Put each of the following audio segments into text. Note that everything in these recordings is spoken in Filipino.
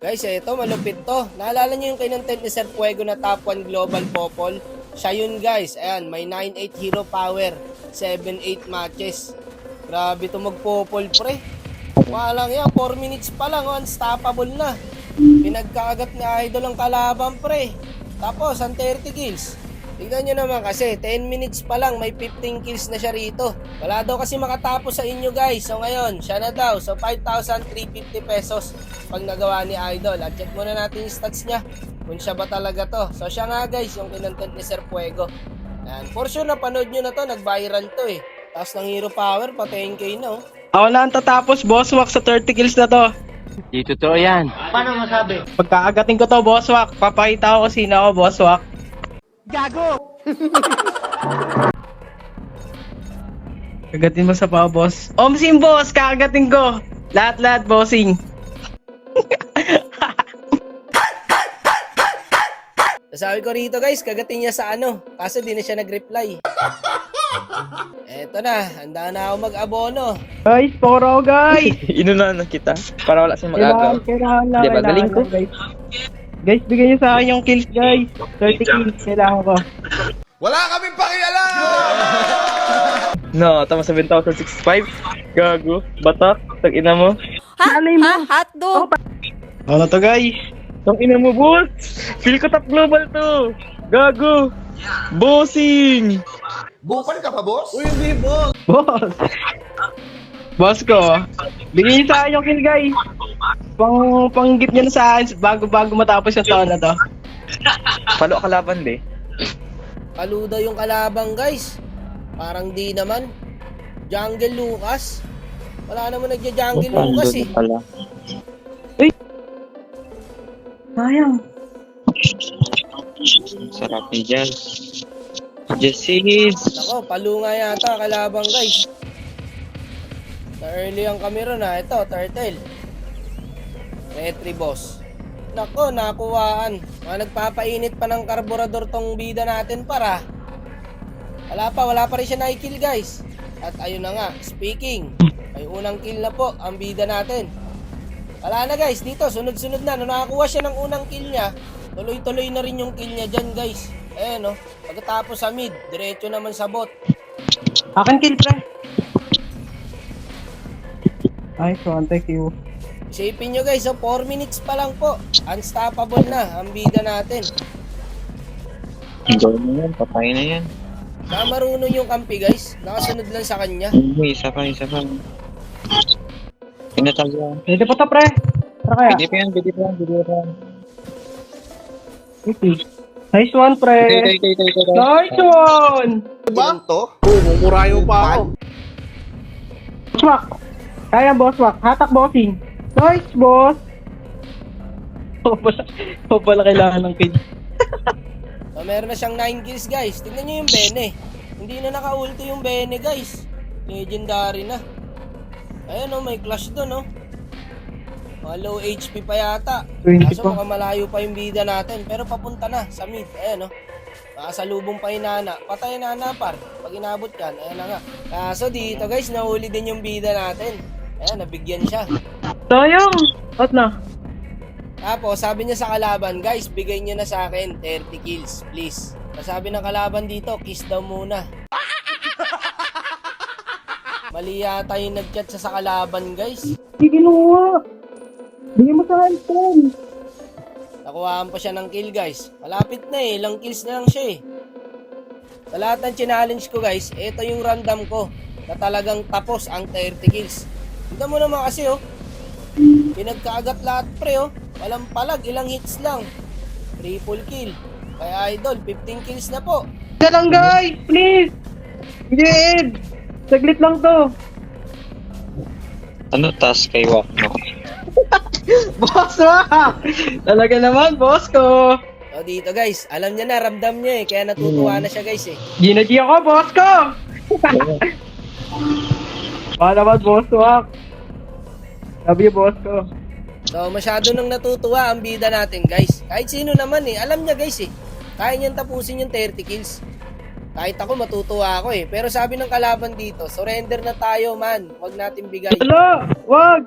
Guys, eto malupit to. Naalala niyo yung kinontent ni Sir Fuego na top 1 global popol? Siya yun guys. Ayan, may 9-8 hero power. 7-8 matches. Grabe to magpopol pre. Walang yan, 4 minutes pa lang, unstoppable na. Pinagkaagat ni Idol ang kalaban pre. Tapos, ang 30 kills. Tignan nyo naman kasi, 10 minutes pa lang, may 15 kills na siya rito. Wala daw kasi makatapos sa inyo guys. So ngayon, siya na daw. So 5,350 pesos pag nagawa ni Idol. At check muna natin yung stats niya. Kung siya ba talaga to. So siya nga guys, yung kinontent ni Sir Fuego. Yan. For sure, napanood nyo na to. Nag-viral to eh. Tapos ng hero power, pa 10k na oh. Ako na ang tatapos, Boss Wack, sa 30 kills na to. Di totoo yan. Paano masabi? Pagkaagating ko to, Boss Wack, papakita ko sino ako, Boss Wack. Gago! Kagatin mo sa paa, boss. Omsim, boss, kakagating ko. Lahat, bossing. Sabi ko rito guys, kagatin niya sa ano. Kaso di na siya nag-reply. Eto na, handa na ako mag-abono. Guys, poro, guys. Inunahan na kita para wala siyang magagawa. Kailangan lang. Di ba, galing ko? Guys, bigyan niyo sa akin yung kills, guys. 30 kills, kailangan ko. Wala kaming pakialam! No, tama 7,065. Gago. Batak. Tag-ina mo. Hotdog! Ano to, guys? Tag-ina mo, boss. Feel ko top global to. Gago. Bossing. Bupal ka pa, boss? Uy, Boss. Boss ko, bigyan niyo sa akin yung kill, guys. Pang-gift niyo na sa akin bago matapos yung taon na to. Palo kalaban, de. Paluda yung kalabang guys. Parang di naman. Jungle Lucas. Wala naman nagja-jungle Lucas eh. Sayang. Sarap ni Jan. Jessis. Nako, palu nga yata kalabang guys. Na early ang kamera na. Ito, turtle. Retry boss. Nako, nakuhaan. Mga nagpapainit pa ng karburador tong bida natin para. Wala pa rin siya na-kill guys. At ayun na nga, speaking. May unang kill na po ang bida natin. Wala na guys, dito sunod-sunod na. Nung nakakuha siya ng unang kill niya, tuloy-tuloy na rin yung kill niya dyan guys. Ayan no, pagkatapos sa mid, diretso naman sa bot. Akin kill, pre. Ay, thank you. Isipin nyo guys, so 4 minutes pa lang po. Unstoppable na ang bida natin. Gawin mo yan. Patay na yan. Saka marunong yung kampi guys. Nakasunod lang sa kanya. Isa pa. Pinatag yan. Pwede pa to, pre. Tara kaya. Pwede pa yan. Okay. Nice one, pre. Okay. Nice one! Diba? to? Mumurayo pa ako. Boss Wack. Kaya, Boss Wack. Hatak bossing. Nice, boss. Pala kailangan ng kill. So, meron na siyang 9 kills guys. Tingnan nyo yung Bene. Hindi na naka-ulti yung Bene guys. Legendary na. Ayan o, may clash doon o. Mga low HP pa yata. 20 Kaso pa. mukhang malayo pa yung bida natin. Pero papunta na sa mid. Ayan o. Nakasalubong pa yung nana. Patay na napar. Pag inabot yan, ayan na nga. Kaso dito guys, nahuli din yung bida natin. Ayan, nabigyan siya. Sayang! At na. Tapos, sabi niya sa kalaban, guys, bigay niyo na sa akin 30 kills, please. Sabi ng kalaban dito, kiss daw muna. Mali yata yung nag-chat sa kalaban, guys. Hindi kinuha. Bigyan mo sa akin. Nakuhaan pa siya ng kill, guys. Malapit na eh, ilang kills na lang siya eh. Sa lahat ng challenge ko, guys, ito yung random ko na talagang tapos ang 30 kills. Tignan mo naman kasi, oh. Pinagkaagat lahat, pre, oh. Walang palag, ilang hits lang. Triple kill. Kaya Idol, 15 kills na po. Isa lang, guys! Please! Hindi, Ed! Saglit lang to. Ano task kay Wack mo? Boss Wack! Talaga naman, boss ko! O dito guys, alam niya na, ramdam niya eh. Kaya natutuwa na siya guys eh. Ginaji ako, boss ko! Baka naman, boss Wack. Sabi yung boss ko. So masyado nang natutuwa ang bida natin guys. Kahit sino naman eh, alam niya guys eh. Kaya niyang tapusin yung 30 kills. Kahit ako matutuwa ako eh. Pero sabi ng kalaban dito, surrender na tayo man. Huwag natin bigay. Wala! Wag!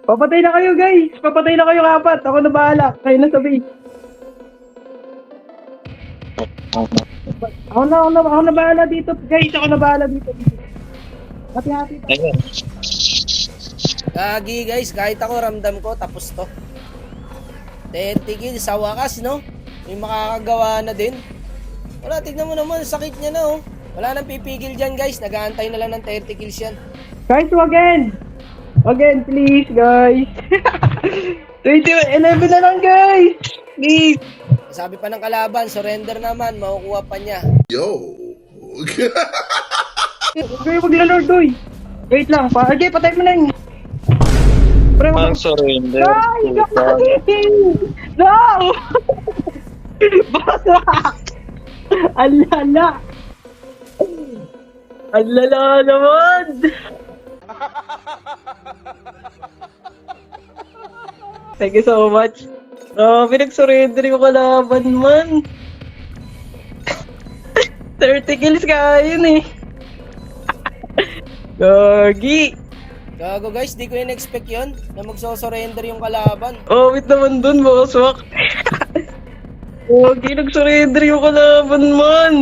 Papatay na kayo, guys. Papatay na kayo kapat. Ako na bahala. Kayo na sabi. Ako na bahala dito, guys. Ako na bahala dito. Hati-hati. Ayun. Gagi guys, kahit ako ramdam ko, tapos to. 30 kills sa wakas, no? May makakagawa na din. Wala, tignan mo naman, sakit niya na, oh. Wala nang pipigil dyan, guys. Nag-aantay na lang ng 30 kills yan. Guys, again. Again, please, guys. 11 na lang, guys. Please. Sabi pa ng kalaban, surrender naman, makukuha pa niya. Yo. Okay, maglalord, doy. Wait lang. Okay, patay mo na yun. Pre, Ang surrender. Ay, no! Basta! Alala! Alala naman! Thank you so much. Pinag-surrender yung kalaban man. 30 kills ka yun eh. Gagi! Gago guys, di ko in-expect yun na magso-surrender yung kalaban. Oh, wait naman dun, Boswak. Gagi, nag-surrender yung kalaban man.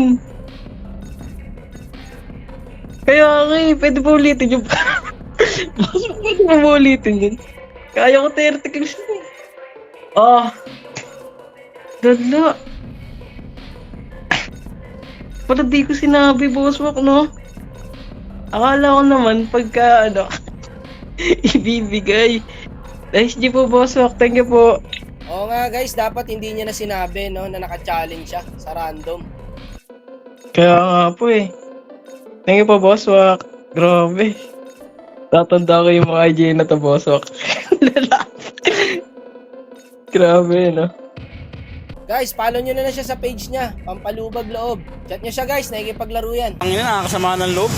Kaya nga eh, pwede pa ulitin yung... Boswak, pwede pa ulitin yun. Kaya ko 30 kills na eh. Ah. Dala. Pala di ko sinabi, Boswak, no? Akala ko naman pagka ano, ibibigay. Nice G po, Boswak. Thank you po. Oo nga guys, dapat hindi niya na sinabi, no, na naka-challenge siya sa random. Kaya nga po eh. Thank you po, Boswak. Grabe. Tatanda ko yung mga IG na to, Boswak. Grabe, no? Guys, follow nyo na siya sa page niya, Pampalubag Loob. Chat nyo siya guys, nakikipaglaro yan. Ang ina, nakakasama ng loob.